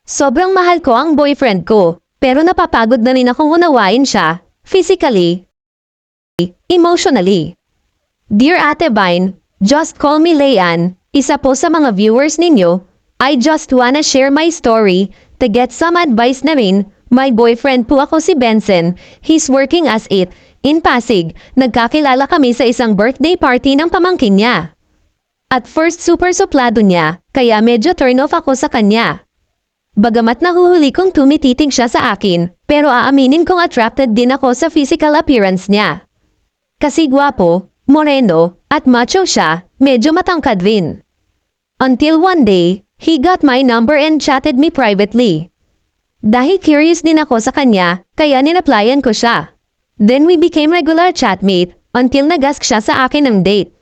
Sobrang mahal ko ang boyfriend ko, pero napapagod na rin akong unawain siya, physically, emotionally. Dear Ate Vine, just call me Leian, isa po sa mga viewers ninyo. I just wanna share my story, to get some advice na rin. My boyfriend po ako si Benson, he's working as it, in Pasig. Nagkakilala kami sa isang birthday party ng pamangkin niya. At first super suplado niya, kaya medyo turn off ako sa kanya. Bagamat nahuhuli kong tumititig siya sa akin, pero aaminin kong attracted din ako sa physical appearance niya. Kasi gwapo, moreno, at macho siya, medyo matangkad rin. Until one day, he got my number and chatted me privately. Dahil curious din ako sa kanya, kaya ninaplayan ko siya. Then we became regular chatmate, until nag-ask siya sa akin ng date.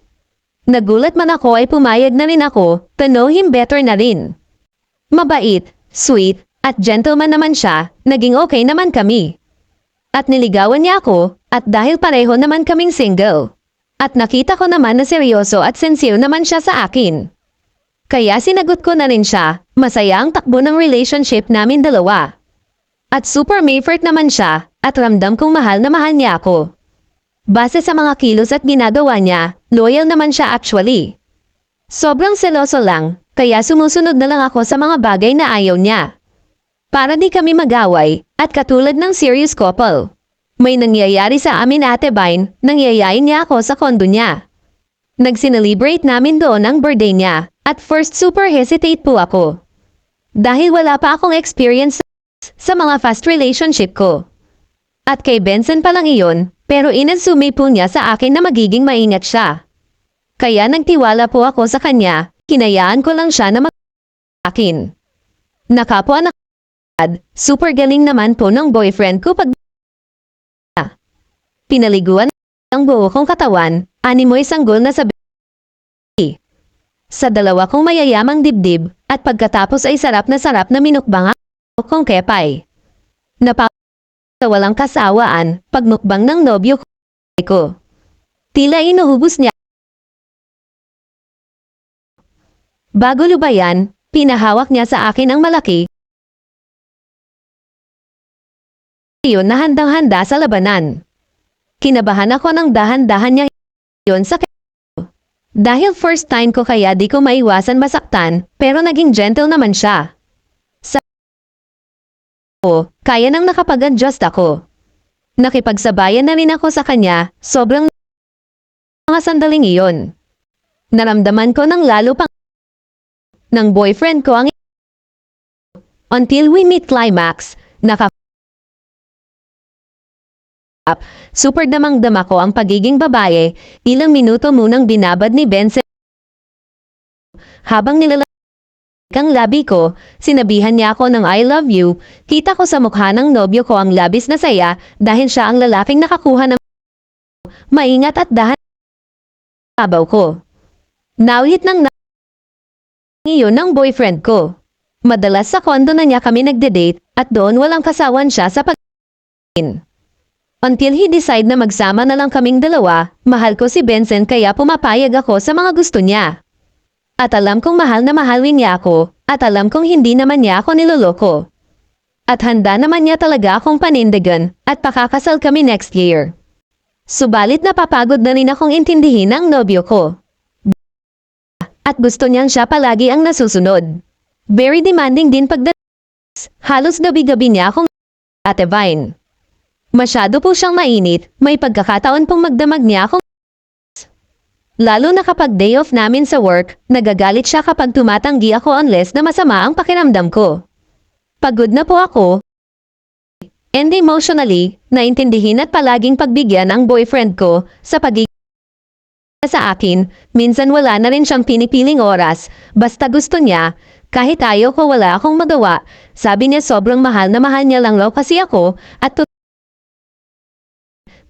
Nagulat man ako ay pumayag na rin ako, to know him better na rin. Mabait, sweet, at gentleman naman siya, naging okay naman kami. At niligawan niya ako, at dahil pareho naman kaming single. At nakita ko naman na seryoso at sincere naman siya sa akin. Kaya sinagot ko na rin siya, masaya ang takbo ng relationship namin dalawa. At super mayflirt naman siya, at ramdam kong mahal na mahal niya ako. Base sa mga kilos at ginagawa niya, loyal naman siya actually. Sobrang seloso lang, kaya sumusunod na lang ako sa mga bagay na ayaw niya. Para di kami magaway, at katulad ng serious couple. May nangyayari sa amin Ate Vine, nangyayain niya ako sa kondo niya. Nagsinelebrate namin doon ang birthday niya, at first super hesitate po ako. Dahil wala pa akong experience sa mga fast relationship ko. At kay Benson pa lang iyon, pero inassume po niya sa akin na magiging maingat siya. Kaya nagtiwala po ako sa kanya, hinayaan ko lang siya na mag-akin. Nakapwa na super galing naman po ng boyfriend ko pag pinaliguan ang buo kong katawan, animoy sanggol na sa sa dalawa kong mayayamang dibdib, at pagkatapos ay sarap na minukbang ako kong kepay. Sa walang kasawaan, pagmukbang ng nobyo ko. Tila inuhubos niya. Bago lubayan, pinahawak niya sa akin ang malaki. Iyon na handang-handa sa labanan. Kinabahan ako ng dahan-dahan niya iyon sa dahil first time ko kaya di ko maiwasan masaktan, pero naging gentle naman siya. Kaya nang nakapag-adjust ako. Nakipagsabayan na rin ako sa kanya, sobrang mga sandaling iyon. Naramdaman ko ng lalo pang ng boyfriend ko ang until we meet climax, super damang-dama ko ang pagiging babae, ilang minuto munang binabad ni Benson. Habang nilalagay ang labi ko, sinabihan niya ako ng I love you, kita ko sa mukha ng nobyo ko ang labis na saya dahil siya ang lalaking nakakuha ng maingat at dahan sabaw ko. Naulit ng iyon ng boyfriend ko. Madalas sa kondo na niya kami nagde-date at doon walang kasawan siya sa pag-in. Until he decide na magsama na lang kaming dalawa, mahal ko si Benson kaya pumapayag ako sa mga gusto niya. At alam kong mahal na mahalin niya ako, at alam kong hindi naman niya ako niloloko. At handa naman niya talaga akong panindigan, at pakakasal kami next year. Subalit napapagod na rin akong intindihin ang nobyo ko. At gusto niyang siya palagi ang nasusunod. Very demanding din pagdating. Halos gabi-gabi niya akong Ate Vine. Masyado po siyang mainit, may pagkakataon pong magdamag niya akong lalo na kapag day off namin sa work, nagagalit siya kapag tumatanggi ako unless na masama ang pakiramdam ko. Pagod na po ako. And emotionally, naintindihin at palaging pagbigyan ang boyfriend ko sa pagiging sa akin, minsan wala na rin siyang pinipiling oras, basta gusto niya, kahit ayaw ko wala akong magawa, sabi niya sobrang mahal na mahal niya lang raw kasi ako, at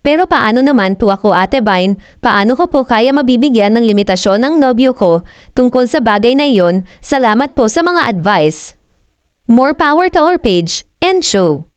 pero paano naman po ako Ate Vine, paano ko po kaya mabibigyan ng limitasyon ng nobyo ko tungkol sa bagay na iyon, salamat po sa mga advice. More power to our page and show.